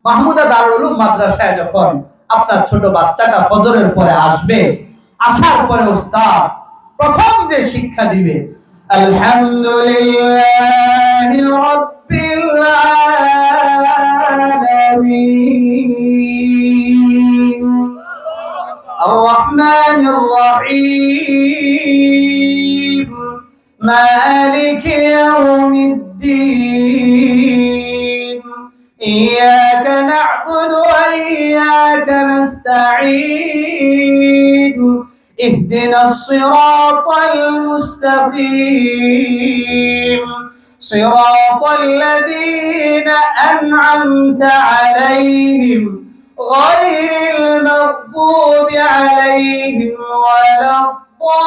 মাহমুদা দারুল উলুম মাদ্রাসায় যখন আপনার ছোট বাচ্চাটা ফজরের পরে আসবে, আসার পরে উস্তাদ প্রথম যে শিক্ষা দিবে, আলহামদুলিল্লাহি রাব্বিল আলামিন আর রহমানির রহিম মালিকি ইয়াউমিদ্দিন ইয়্যাকা না'বুদু ওয়া ইয়্যাকা নাস্তাঈন اهدنا الصراط المستقيم صراط الذين أنعمت عليهم غير المغضوب عليهم ولا الضالين।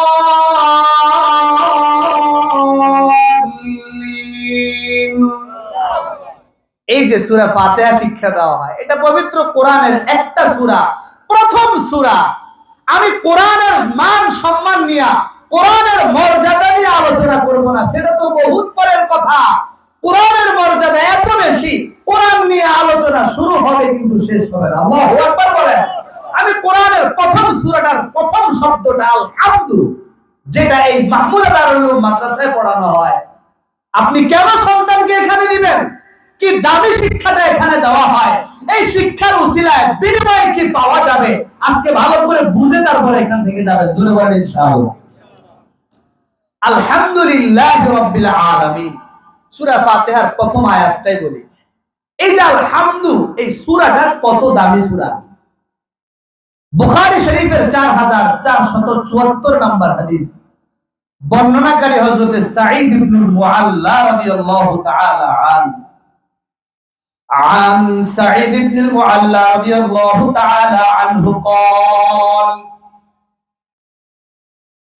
এই যে সূরা ফাতিহা শিক্ষা দেওয়া হয়, এটা পবিত্র কোরআনের একটা সূরা, প্রথম সূরা। আমি কোরআনের মান সম্মান নিয়ে, কোরআনের মর্যাদা নিয়ে আলোচনা করব না, সেটা তো বহুত পরের কথা। কোরআনের মর্যাদা এত বেশি, কোরআন নিয়ে আলোচনা শুরু হবে কিন্তু শেষ হবে না। আল্লাহু আকবার বলেন। আমি কোরআনের প্রথম সূরাটার প্রথম শব্দটা আলহামদু, যেটা এই মাহমুদা দারুল উলুম মাদ্রাসায় পড়ানো হয়। আপনি কেন সন্তানকে এখানে দিবেন? কি দামি শিক্ষাটা এখানে দেওয়া হয়, এই শিক্ষার উসিলায় বিনিময়ে কি পাওয়া যাবে, আজকে ভালো করে বুঝে তারপরে এখান থেকে যাবেন। জোরে বলেন ইনশাআল্লাহ। আলহামদুলিল্লাহি রাব্বিল আলামিন, সূরা ফাতিহার প্রথম আয়াতটাই বলি। এই যে আলহামদু, এই সূরাটা কত দামি সূরা। বুখারী শরীফের 4474 নম্বর হাদিস, বর্ণনাকারী হযরত সাঈদ ইবনুল মুআল্লা রাদিয়াল্লাহু তাআলা আনহু। عن سعيد بن المعلى رضي الله تعالى عنه قال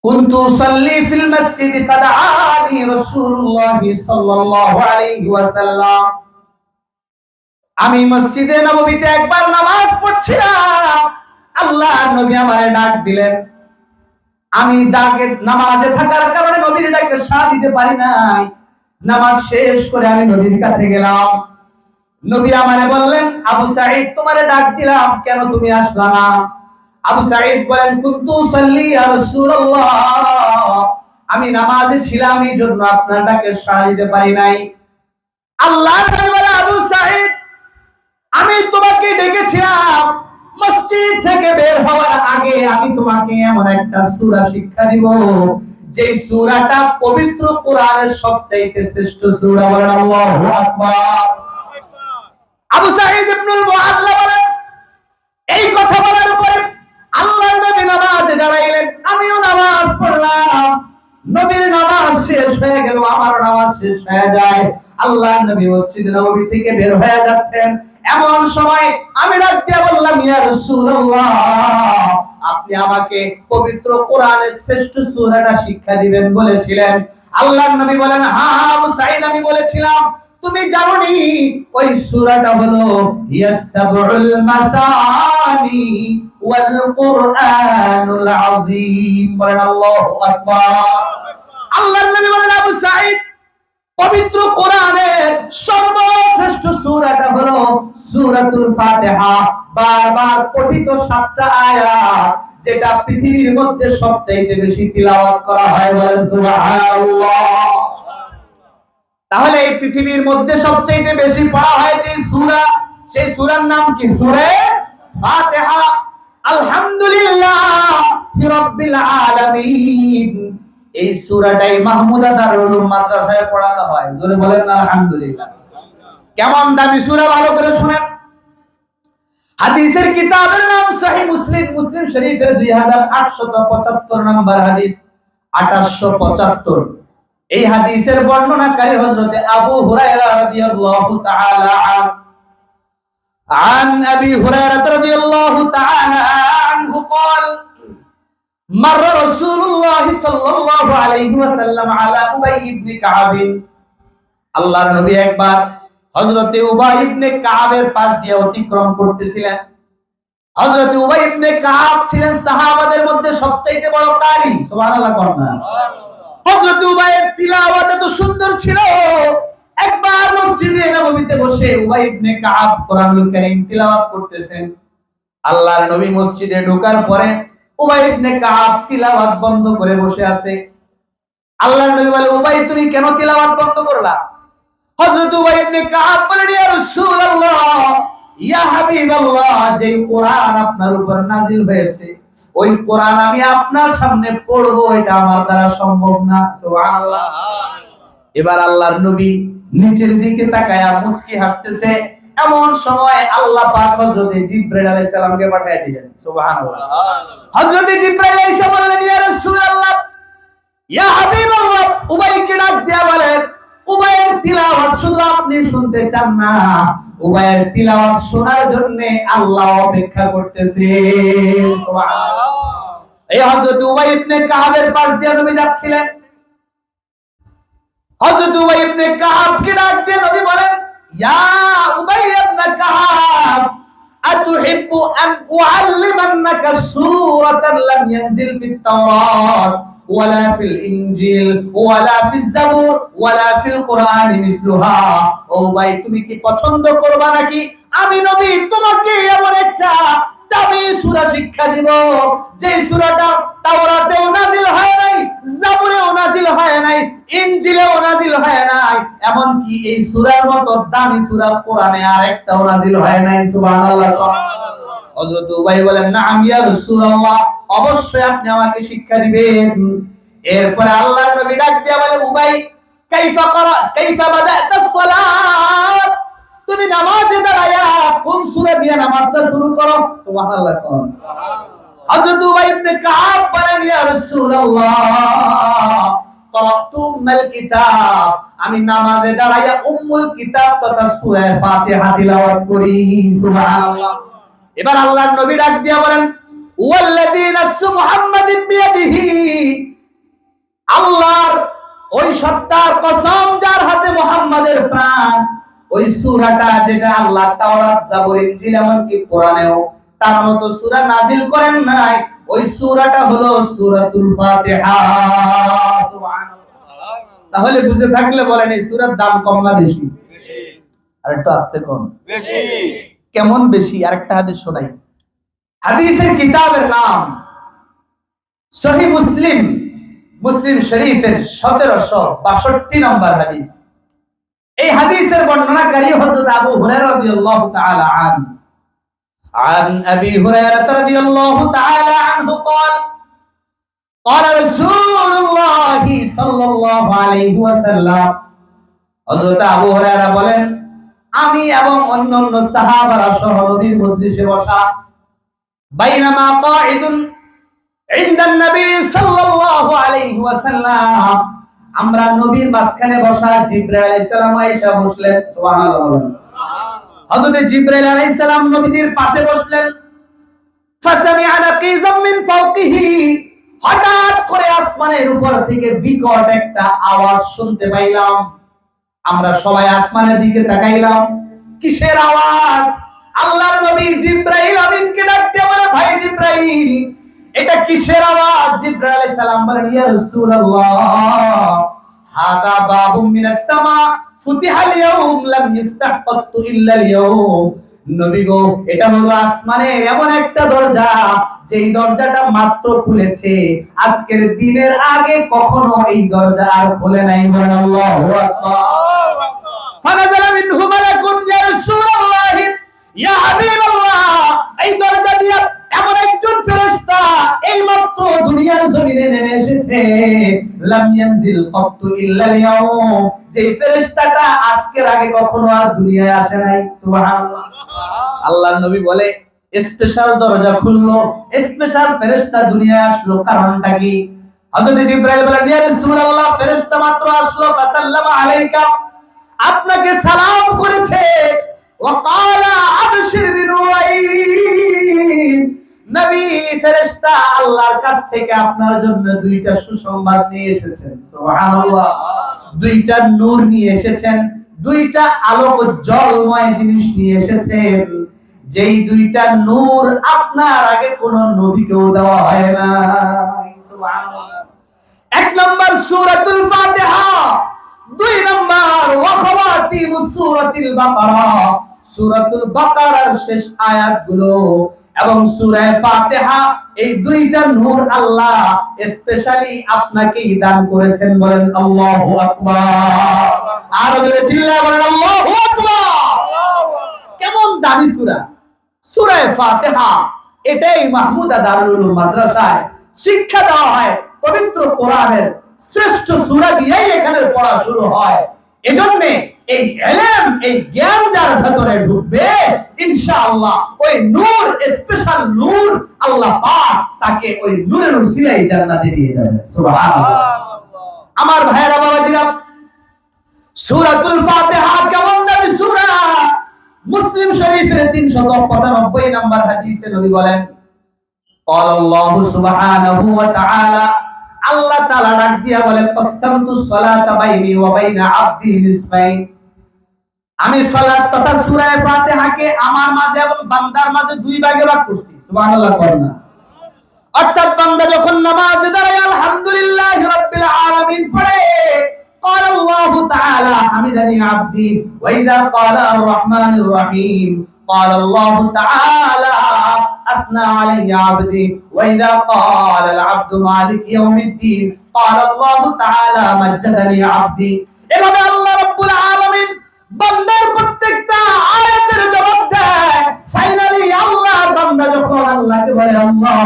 كنت أصلي في المسجد فدعاني رسول الله صلى الله عليه وسلم। আমি মসজিদে নববীতে একবার নামাজ পড়ছিলাম, আল্লাহর নবী আমারে ডাক দিলেন। আমি নামাজে থাকার কারণে নবীর ডাকে সাড়া দিতে পারি নাই। নামাজ শেষ করে আমি নবীর কাছে গেলাম। নবী আমারে বললেন, আবু সাঈদ, তোমারে ডাক দিলাম, কেন তুমি আসলা না? আবু সাঈদ বলেন, কুনতু সাল্লি ইয়া রাসূলুল্লাহ, আমি নামাজে ছিলাম, এই জন্য আপনার ডাকে সাড়া দিতে পারি নাই। আল্লাহর নবী বলে, আবু সাঈদ, আমি তোমাকে ডেকেছিলাম, মসজিদ থেকে বের হওয়ার আগে আমি তোমাকে এমন একটা সূরা শিক্ষা দিব, যে সূরাটা পবিত্র কোরআনের সবচাইতে শ্রেষ্ঠ সূরা। বলেন আল্লাহু আকবার। আবু সাঈদ ইবনুল মুআল্লা বলেন, এই কথা বলার পরে আল্লাহর নবী নামাজে দাঁড়াইলেন, আমিও নামাজ পড়লাম। নবীর নামাজ শেষ হয়ে গেল, আমার নামাজ শেষ হয়ে যায়। আল্লাহর নবী মসজিদ নববী থেকে বের হয়ে যাচ্ছেন, এমন সময় আমি ডাক দিয়ে বললাম, ইয়া রাসূলুল্লাহ, আপনি আমাকে পবিত্র কোরআনের শ্রেষ্ঠ সূরাটা শিক্ষা দিবেন বলেছিলেন। আল্লাহর নবী বলেন, হ্যাঁ আবু সাঈদ, আমি বলেছিলাম। তুমি জানোনি ওই সূরাটা হলো ইয়াসসাবুল মাসানি ওয়াল কুরআনুল আযীম। বলেন আল্লাহু আকবার। আল্লাহর নবী বলেন, আবু সাঈদ, পবিত্র কোরআনের সর্বশ্রেষ্ঠ সূরাটা হলো সূরাতুল ফাতিহা, বারবার পঠিত 7টা আয়াত, যেটা পৃথিবীর মধ্যে সবচেয়ে বেশি তিলাওয়াত করা হয়। বলেন সুবহানাল্লাহ। তাহলে এই পৃথিবীর মধ্যে সবচেয়ে বেশি পড়া হয় যে সূরা, সেই সূরার নাম কি? সূরা ফাতিহা। আলহামদুলিল্লাহি রাব্বিল আলামিন, এই সূরাটাই মাহমুদা দারুল উলুম মাদ্রাসায় পড়ানো হয়। জোরে বলেন না আলহামদুলিল্লাহ। কেমন দামি সূরা, ভালো করে শুনেন। হাদিসের কিতাবের নাম সহিহ মুসলিম, মুসলিম শরীফের 2875 নম্বর হাদিস, 2875। এই হাদিসের বর্ণনাকারী হযরত আবু হুরায়রা রাদিয়াল্লাহু তাআলা عن أبي هريرة رضي الله تعالى عنه قال مر رسول الله صلى الله عليه وسلم على أبي بن كعب। আল্লাহর নবী একবার হযরত উবাই ইবনে কাবের পাশ দিয়ে অতিক্রম করতেছিলেন। হযরত উবাই ইবনে কাব ছিলেন সাহাবাদের মধ্যে সবচেয়ে বড় কারি। সুবহানাল্লাহ। হযরত উবাইয়ের তিলাওয়াত এত সুন্দর ছিল, একবার মসজিদে নববীতে বসে উবাই ইবনে কাব কোরআনুল কারীম তিলাওয়াত করতেছেন। আল্লাহর নবী মসজিদে ঢোকার পরে উবাই ইবনে কাব তিলাওয়াত বন্ধ করে বসে আছে। আল্লাহর নবী বলে, উবাই তুমি কেন তিলাওয়াত বন্ধ করলা? হযরত উবাই ইবনে কাব বলেন, ইয়া রাসূলুল্লাহ, ইয়া হাবিবাল্লাহ, যে কোরআন আপনার উপর নাজিল হয়েছে ওই কোরআন আমি আপনার সামনে পড়বো, এটা আমার দ্বারা সম্ভব না। সুবহানাল্লাহ। এবার আল্লাহর নবী নিচের দিকে তাকায়া মুচকি হাসতেছে। এমন সময় আল্লাহ পাক হযরত জিবরাইল আলাইহিস সালামকে পাঠিয়ে দিলেন। সুবহানাল্লাহ। হযরত জিবরাইল এসে বললেন, ইয়া রাসূলুল্লাহ, ইয়া হাবিবাল্লাহ, উবাইকে ডাক দিয়া বলেন, উবাইয়ের তিলাওয়াত শুধু আপনি শুনতে চান না, উবাইয়ের তিলাওয়াত শোনার জন্য আল্লাহ অপেক্ষা করতেছে। সুবহানাল্লাহ। এই হযরত উবাই ইবনে কাবের পাশ দিয়ে নবী যাচ্ছিলেন। হযরত উবাই ইবনে কাবকে ডাক দিয়ে নবী বলেন, ইয়া উবাই ইবনে কাব, আতুহিব্বু আন উআল্লিমান্নাকা সূরাতান লাম ইয়ানজিল ফিত তাওরাত ওয়ালা ফিল ইনজিল ওয়ালা ফিজ জাবুর ওয়ালা ফিল কুরআন মিসলুহা। ও ভাই, তুমি কি পছন্দ করবা নাকি আমি নবী তোমাকে এমন একটা দামি সূরা শিক্ষা দিব যে সূরাটা তাওরাতেও নাজিল হয় নাই, জাবুরেও নাজিল হয় নাই, ইনজিলেও নাজিল হয় নাই, এমন কি এই সূরার মতো দামি সূরা কোরআনে আরেকটাও নাজিল হয় নাই। সুবহানাল্লাহ। হযরত উবাই বলেন, নাম ইয়া রাসূলুল্লাহ, অবশ্যই আপনি আমাকে শিক্ষা দিবেন। এরপর আল্লাহর নবী ডাক দিয়া বলে, উবাই, কাইফা বাদাতাস সালাত, তুমি নামাজে দাঁড়ায়া কোন সূরা দিয়ে নামাজটা শুরু করো? সুবহানাল্লাহ। হযরত উবাই ইবনে কাব বলেন, ইয়া রাসূলুল্লাহ, ক্বারাতুল কিতাব, আমি নামাজে দাঁড়ায়া উম্মুল কিতাব তথা সূরা ফাতিহা তিলাওয়াত করি। সুবহানাল্লাহ। এবার আল্লাহর নবী ডাক দিয়া বলেন, ওয়াল্লাযী নাফসু মুহাম্মাদিন বিয়াদিহি, আল্লাহর ওই সত্তার কসম যার হাতে মুহাম্মাদের প্রাণ, ওই সূরাটা যেটা আল্লাহ তাওরাত, জাবুর, ইনজিল এমনকি কোরআনেও তার মতো সূরা নাজিল করেন নাই, ওই সূরাটা হলো সূরাতুল ফাতিহা। সুবহানাল্লাহ। তাহলে বুঝে থাকলে বলেন, এই সূরার দাম কম না বেশি? আর একটু আস্তে কোন বেশি। কেমন বেশি? আরেকটা হাদিস শোনাই। হাদিসের কিতাবের নাম সহিহ মুসলিম, মুসলিম শরীফের 1762 নম্বর হাদিস। এই হাদিসের বর্ণনাকারী হযরত আবু হুরায়রা রাদিয়াল্লাহু তাআলা আনহু। عن أبي هريرة رضي الله تعالى عنه قال قال رسول الله صلى الله عليه وسلم, হযরত আবু হুরায়রা বলেন, আমি এবং অন্যান্য সাহাবারা সহ নবীর মজলিসে বসা, বাইনামা কাঈদুন ইনদান নবী সাল্লাল্লাহু আলাইহি ওয়াসাল্লাম, আমরা নবীর মাঝখানে বসা, জিবরাইল আলাইহিস সালাম আয়েশা বসলেন। সুবহানাল্লাহ। হযরত জিবরাইল আলাইহিস সালাম নবীজির পাশে বসলেন। ফাসামি'a নাকিজাম মিন ফাওকিহি, হঠাৎ করে আসমানের উপর থেকে বিকট একটা আওয়াজ শুনতে পাইলাম। আমরা সবাই আসমানের দিকে তাকাইলাম। কিসের আওয়াজ? আল্লাহর নবী জিবরাইল আমিনকে ডাক দিয়ে বলে, ভাই জিবরাইল, এটা কিসের আওয়াজ? জিবরাইল আলাইহিস সালাম বলেন, ইয়া রাসূলুল্লাহ, হাদা বাবুম মিনাস সামা ফুতিহাল ইয়াউম লাম ইফতাহ কাত্তু ইল্লাল ইয়াউম। নবী গো, এটা হলো আসমানের এমন একটা দরজা, যেই দরজাটা মাত্র খুলেছে, আজকের দিনের আগে কখনো এই দরজা আর খোলে নাই। আল্লাহু আকবার। ফানাজালা মিনহু মালাকুন, ইয়া রাসূলুল্লাহ, ইয়া হাবিবাল্লাহ, এই দরজা দিয়ে এমন একজন ফেরেশতা এই মাত্র দুনিয়ার জমিনে নেমে এসেছে, লাম ইয়ানজিল কাত্তু ইল্লাল ইয়াউম, যে ফেরেশতাটা আজকের আগে কখনো আর দুনিয়ায় আসে নাই। সুবহানাল্লাহ। আল্লাহর নবী বলে, স্পেশাল দরজা খুললো, স্পেশাল ফেরেশতা দুনিয়ায় আসলো, কারণটা কি? হযরত জিবরাইল বলেন, ইয়া রাসূলুল্লাহ, ফেরেশতা মাত্র আসলো, ফাসাল্লামা আলাইকা, আপনাকে সালাম করেছে, ওয়া ক্বালা আবশির বিনুরাইন, নবী ফেরেশতা আল্লাহর কাছ থেকে আপনার জন্য দুইটা সুসংবাদ নিয়ে এসেছেন। সুবহানাল্লাহ। দুইটা নূর নিয়ে এসেছেন, দুইটা আলোক উজ্জ্বলময় জিনিস নিয়ে এসেছেন, যেই দুইটা নূর আপনার আগে কোন নবীকেও দেওয়া হয় না। সুবহানাল্লাহ। এক নম্বর সূরাতুল ফাতিহা, দুই নাম্বার ওয়া খাওয়াতিমুস সূরাতিল বাকারা, সূরাতুল বাকারার শেষ আয়াতগুলো এবং সূরা ফাতিহা, এই দুইটা নূর আল্লাহ স্পেশালি আপনাকেই দান করেছেন। বলেন আল্লাহু আকবার। আর জোরে চিল্লায়ে বলেন আল্লাহু আকবার। কেমন দামি সূরা, সূরা ফাতিহা। এটাই মাহমুদা দারুল উলুম মাদ্রাসায় শিক্ষা দেওয়া হয়। পবিত্র কোরআনের শ্রেষ্ঠ সূরা দিয়েই এখানে পড়া শুরু হয়। এজন্য এই ইলম, এই জ্ঞান যার ভেতরে ঢুকবে ইনশাআল্লাহ ওই নূর, স্পেশাল নূর আল্লাহ পাক তাকে ওই নূরের উসিলায় জান্নাতে দিয়ে যাবেন। সুবহানাল্লাহ। আমার ভাইয়েরা বাবাজিরা, সূরাতুল ফাতিহা কেমন দামি সূরা। মুসলিম শরীফের 395 নম্বর হাদিসে নবী বলেন, قال الله سبحانه وتعالى, আল্লাহ তাআলা ডাক দিয়া বলেন, قسمتُ الصلاة بيني وبين عبدي نصفين, আমি সালাত তথা সূরা ফাতিহাকে আমার মাঝে এবং বান্দার মাঝে দুই ভাগে ভাগ করছি। সুবহানাল্লাহ করেন না। অর্থাৎ বান্দা যখন নামাজে দাঁড়ায় আলহামদুলিল্লাহি রাব্বিল আলামিন পড়ে, قال الله تعالى حمدني عبدي, واذا قال الرحمن الرحيم قال الله تعالى اثنى علي عبدي, واذا قال العبد مالك يوم الدين قال الله تعالى مجدني عبدي। এভাবে আল্লাহ রাব্বুল আলামিন বান্দার প্রত্যেকটা আয়াতের জবাব দেয়। ফাইনালি আল্লাহর বান্দা যখন আল্লাহকে বলে, আল্লাহ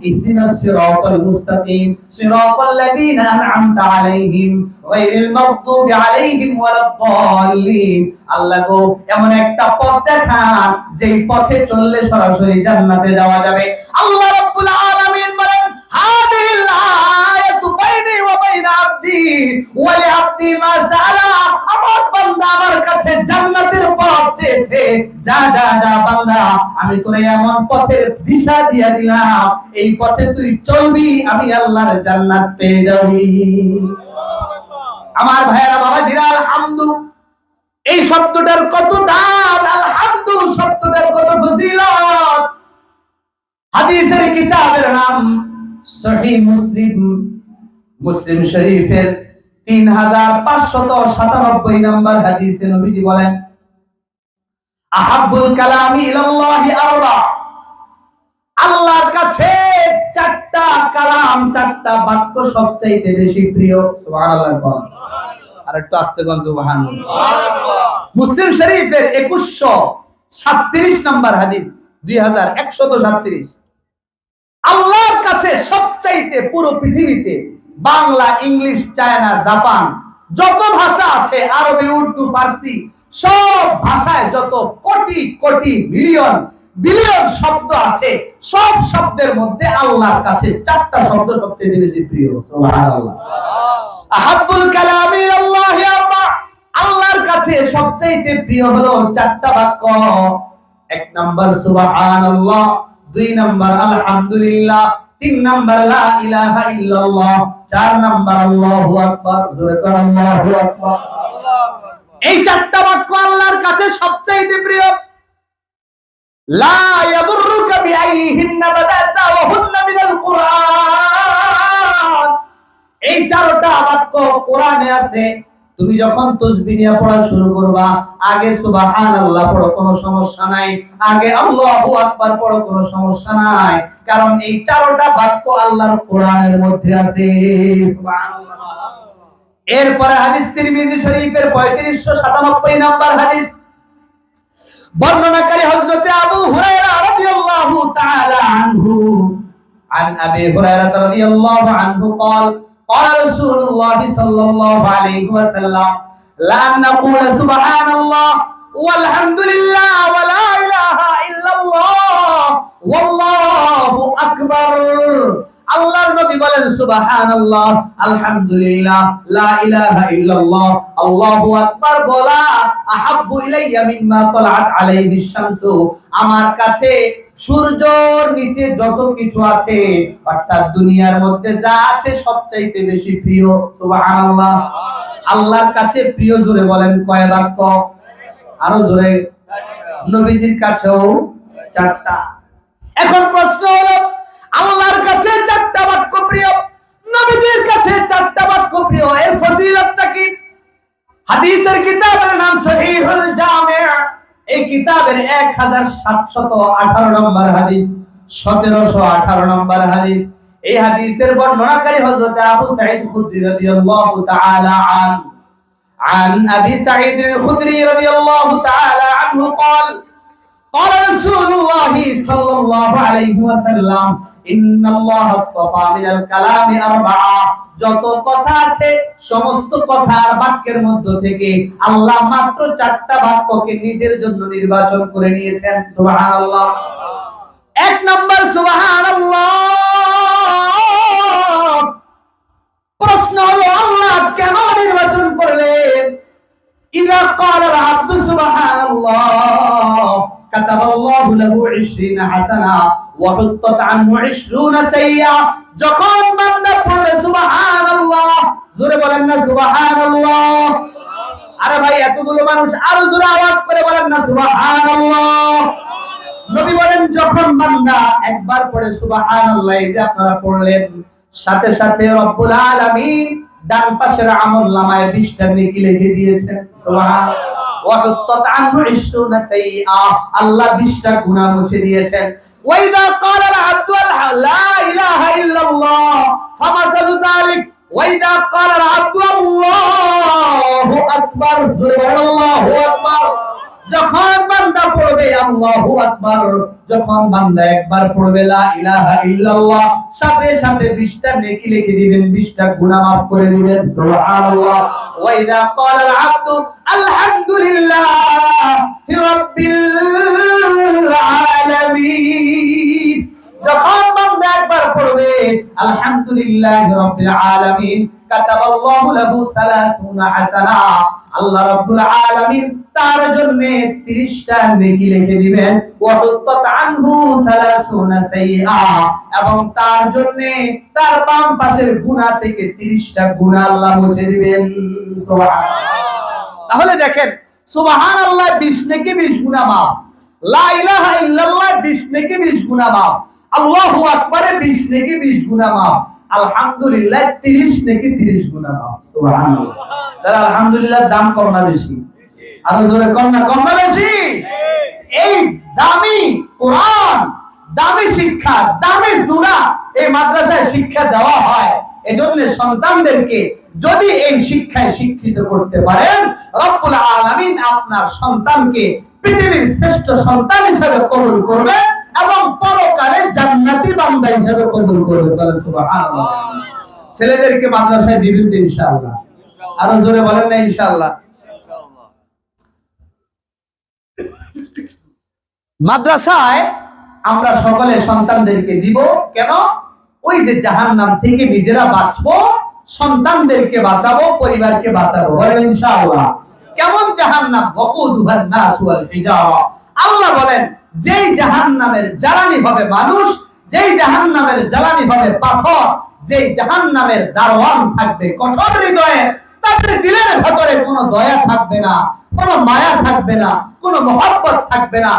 ইহদিনাস সিরাতাল মুস্তাকিম সিরাতাল লাযীনা আন'আমতা আলাইহিম গায়রিল মাগদুবি আলাইহিম ওয়ালাদ-দাল্লিন, আল্লাহ গো এমন একটা পথ দেখান যেই পথে চললে সরাসরি জান্নাতে যাওয়া যাবে। আল্লাহ রাব্বুল আলামিন বলেন, হাদিল আয়াতু বাইনি ওয়া বাইনা আবদি ওয়া লিআবদি মা সাআলা, আমার বান্দা আমার কাছে জান্নাতের পথ চেয়েছে, যা যা যা বান্দা আমি তোরে এমন পথের দিশা দিয়ে দিলাম, এই পথে তুই চলবি, আমি আল্লাহর জান্নাত পেয়ে যাবি। আমার ভাইয়েরা বাবাজিরা, আলহামদু এই শব্দটার কত দাম, আলহামদু শব্দটার কত ফজিলত। হাদিসের কিতাবের নাম সহিহ মুসলিম, মুসলিম শরীফের 3597 নম্বর হাদিসে নবীজি বলেন, আহাব্বুল কালামি ইলাল্লাহি আরবা, আল্লাহর কাছে চারটা কালাম, চারটা বাক্য সবচাইতে বেশি প্রিয়। সুবহানাল্লাহ। আর একটু আস্তে কোন সুবহানাল্লাহ। মুসলিম শরীফের 2137 নম্বর হাদিস, 2137, আল্লাহর কাছে সবচাইতে পুরো পৃথিবীতে বাংলা, ইংলিশ, চায়না, জাপান যত ভাষা আছে, আরবি, উর্দু, ফার্সি, সব ভাষায় যত কোটি কোটি মিলিয়ন বিলিয়ন শব্দ আছে, সব শব্দের মধ্যে আল্লাহর কাছে চারটা শব্দ সবচেয়ে বেশি প্রিয়। সুবহানাল্লাহ। আহাব্বুল কালামি ইলাল্লাহি আরবা, আল্লাহর কাছে সবচেয়ে প্রিয় হলো চারটা বাক্য। এক নাম্বার সুবহানাল্লাহ, দুই নাম্বার আলহামদুলিল্লাহ, তিন নাম্বার লা ইলাহা ইল্লাল্লাহ, চার নাম্বার আল্লাহু আকবার। জোরে করে আল্লাহু আকবার। এই চারটা বাক্য আল্লাহর কাছে সবচেয়ে প্রিয়। লা ইয়াদুররুকা বিআইহিন্না বাদাতা ওয়া হুন্না মিনাল কুরআন, এই চারটা বাক্য কোরআনে আছে। তুমি যখন তাসবিহ নিয়ে পড়া শুরু করবা, আগে সুবহানাল্লাহ পড়ো, কোনো সমস্যা নাই, আগে আল্লাহু আকবার পড়ো, কোনো সমস্যা নাই, কারণ এই চারটা বাক্য আল্লাহর কোরআনের মধ্যে আছে। সুবহানাল্লাহ। এরপরে হাদিস তিরমিজি শরীফের 3597 নম্বর হাদিস, বর্ণনাকারী হযরত আবু হুরায়রা রাদিয়াল্লাহু তাআলা আনহু, عن أبي هريرة رضي الله عنه قال قال رسول الله صلى الله عليه وسلم لا نقول سبحان الله والحمد لله ولا إله إلا الله والله أكبر। আল্লাহর নবী বলেন, সুবহানাল্লাহ, আলহামদুলিল্লাহ, লা ইলাহা ইল্লাল্লাহ, আল্লাহু আকবার বলা আহাব্বু ইলাইয়া মিম্মা তালাত আলাইহিশ শামসু, আমার কাছে সূর্যের নিচে যত কিছু আছে, অর্থাৎ দুনিয়ার মধ্যে যা আছে সবচাইতে বেশি প্রিয়। সুবহানাল্লাহ। আল্লাহর কাছে প্রিয়, জোরে বলেন কয় বাক্য? আরো জোরে। নবীজির কাছেও চারটা। এখন প্রশ্ন হলো, আল্লাহর কাছে চারটা বাক্য প্রিয়, নবীজির কাছে চারটা বাক্য প্রিয়, এর ফজিলতটা কি? হাদিসের কিতাবের নাম সহিহুল জামি'। এই কিতাবের 1718 নম্বর হাদিস, 1718 নম্বর হাদিস। এই হাদিসের বর্ণনাকারী হযরত আবু সাঈদ খুদরি রাদিয়াল্লাহু তাআলা عن أبي سعيد الخدري رضي الله تعالى عنه قال قال رسول الله صلى الله عليه وسلم إن الله اصطفى من الكلام أربعة। যত কথা আছে সমস্ত কথার বাক্যের মধ্য থেকে আল্লাহ মাত্র 4টা বাক্যকে নিজের জন্য নির্বাচন করে নিয়েছেন। সুবহানাল্লাহ। এক নাম্বার সুবহানাল্লাহ। প্রশ্ন হলো আল্লাহ কেন নির্বাচন করলেন? ইযা ক্বালা আল-আবদু সুবহানাল্লাহ কাতাবাল্লাহু লাহু 20 হাসানা ওয়া হুত্তাত আনহু 20 সাইয়্যা। যখন বান্দা পড়ে সুবহানাল্লাহ, জোরে বলেন না সুবহানাল্লাহ। আরে ভাই এতগুলো মানুষ আরো জোরে আওয়াজ করে বলেন না সুবহানাল্লাহ। নবী বলেন যখন বান্দা একবার পড়ে সুবহানাল্লাহ, এই যে আপনারা পড়লেন, সাথে সাথে রব্বুল আলামিন ডান পাশের আমলনামায় 20টা নেকি লিখে দিয়েছেন। সুবহানাল্লাহ। ওয়া হুত্তাত আনহু 20 সাইয়্যা, আল্লাহ 20টা গুনাহ মুছে দিয়েছেন। ওয়া ইযা ক্বালা আল-আবদু লা ইলাহা ইল্লাল্লাহ ফামাসালু যালিক ওয়া ইযা ক্বালা আল-আবদু আল্লাহু আকবার, আল্লাহু আকবার। যখন বান্দা পড়বে আল্লাহু আকবার, যখন বান্দা একবার পড়বে লা ইলাহা ইল্লাল্লাহ, সাথে সাথে 20টা নেকি লিখে দিবেন, 20টা গুনাহ maaf করে দিবেন। সুবহানাল্লাহ। ওয়া ইযা ক্বালা আল-আবদু আলহামদুলিল্লাহি রাব্বিল আলামিন, যখন বান্দা একবার পড়বে আলহামদুলিল্লাহি রাব্বিল আলামিন কাতাবাল্লাহু লাহু 30 হাসানা, আল্লাহ রাব্বুল আলামিন তার জন্য 30টা নেকি লিখে দিবেন। ওয়া হুত্তাত আনহু 30 সাইয়্যা, এবং তার জন্য তার বাম পাশের গুনাহ থেকে 30টা গুনাহ আল্লাহ মুছে দিবেন। সুবহানাল্লাহ। তাহলে দেখেন সুবহানাল্লাহ 20 নেকি 20 গুনাহ maaf, লা ইলাহা ইল্লাল্লাহ 20 নেকি 20 গুনাহ maaf, আল্লাহু আকবারে 20 নেকি 20 গুনাহ maaf, আলহামদুলিল্লাহ 30 নেকি 30 গুনাহ maaf। সুবহানাল্লাহ। তাহলে আলহামদুলিল্লাহ দাম কম না বেশি? আরো জোরে কম না বেশি? এই দামি কোরআন, দামি শিক্ষা, দামি সূরা এই মাদ্রাসায় শিক্ষা দেওয়া হয়। এজন্য সন্তানদেরকে যদি এই শিক্ষায় শিক্ষিত করতে পারেন, রব্বুল আলামিন আপনার সন্তানকে পৃথিবীর শ্রেষ্ঠ সন্তান হিসেবে কবুল করবে এবং পরকালে জান্নাতি বান্দা হিসেবে কবুল করবে। বলেন সুবহানাল্লাহ। ছেলেদেরকে মাদ্রাসায় দিবেন তো ইনশাআল্লাহ? আরো জোরে বলেন না ইনশাআল্লাহ? মাদ্রাসায় আমরা সকলে সন্তানদেরকে দিব কেন? ওই যে জাহান্নাম থেকে নিজেরা বাঁচবো, সন্তানদেরকে বাঁচাবো, পরিবারকে বাঁচাবো। বলেন ইনশাআল্লাহ। কেমন জাহান্নাম? ওয়াকুদুহান নাস ওয়াল হিজারা। আল্লাহ বলেন যেই জাহান্নামের জ্বালানি হবে মানুষ, যেই জাহান্নামের জ্বালানি হবে পাথর, যেই জাহান্নামের দারোয়ান থাকবে কঠোর হৃদয়ে, তাদের দিলের ভিতরে কোনো দয়া থাকবে না, কোনো মায়া থাকবে না, কোনো মহব্বত থাকবে না।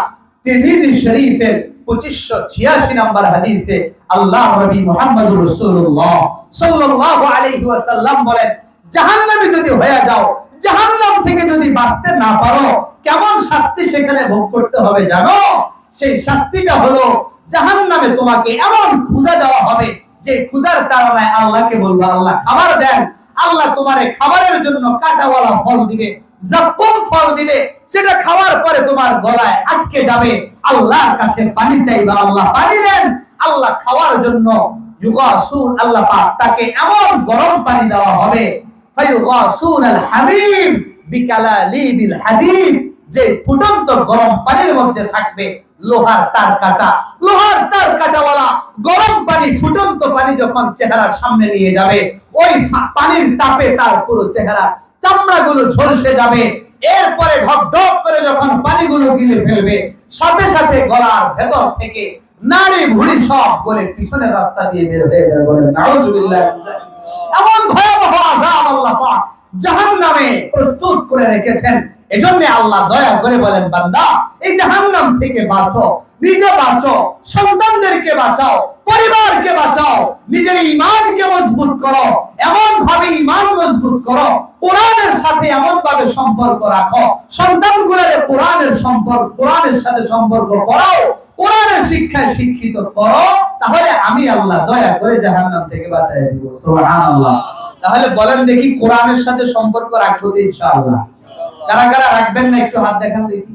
তিরমিজি শরীফের 2586 নম্বর হাদিসে আল্লাহ নবী মুহাম্মদুর রাসূলুল্লাহ সাল্লাল্লাহু আলাইহি ওয়াসাল্লাম বলেন, জাহান্নামে যদি হয়ে যাও, জাহান্নাম থেকে যদি বাঁচতে না পারো, কেমন শাস্তি সেখানে ভোগ করতে হবে জানো? সেই শাস্তিটা হলো জাহান্নামে তোমাকে এমন ক্ষুধা দেওয়া হবে যে ক্ষুধার তাড়নায় আল্লাহকে বলবা আল্লাহ খাবার দেন, আল্লাহ তোমারে খাবারের জন্য কাঁটাওয়ালা ফল দিবে, জাক্কুম ফল দিবে, সেটা খাওয়ার পরে তোমার গলায় আটকে যাবে। আল্লাহর কাছে পানি চাইবা, আল্লাহ পানি দেন। আল্লাহ খাওয়ার জন্য ইউগাসুন, আল্লাহ পাক তাকে এমন গরম পানি দেওয়া হবে, ফায়ুগাসুন আল হামিম বিকালালিবিল হাদিদ, যে ফুটন্ত গরম পানির মধ্যে থাকবে লোহার তার কাটা, লোহার তার কাটাওয়ালা গরম পানি, ফুটন্ত পানি যখন চেহারার সামনে নিয়ে যাবে, ওই পানির তাপে তার পুরো চেহারা চামড়াগুলো ঝলসে যাবে। এরপরে ঢক ঢক করে যখন পানিগুলো গিলে ফেলবে, সাথে সাথে গলার ভেতর থেকে নাড়ি ভুঁড়ি সব বলে পিছনের রাস্তা দিয়ে বের হয়ে যাবে। বলেন নাউজুবিল্লাহ। এমন ভয়াবহ আযাব আল্লাহ পাক জাহান্নামে প্রস্তুত করে রেখেছেন। এজন্য আল্লাহ দয়া করে বলেন, বান্দা এই জাহান্নাম থেকে বাঁচো, নিজে বাঁচো, সন্তানদেরকে বাঁচাও, পরিবারকে বাঁচাও, নিজের ঈমানকে মজবুত করো, এমন ভাবে ঈমান মজবুত করো, কোরআনের সাথে এমন ভাবে সম্পর্ক রাখো, সন্তানগুলোর কোরআনের সাথে সম্পর্ক করাও, কোরআনের শিক্ষায় শিক্ষিত করো, তাহলে আমি আল্লাহ দয়া করে জাহান্নাম থেকে বাঁচাই দিব। সুবহানাল্লাহ। তাহলে বলেন দেখি, কোরআনের সাথে সম্পর্ক রাখবো তো ইনশাআল্লাহ? কারা কারা রাখবেন না একটু হাত দেখান দেখি।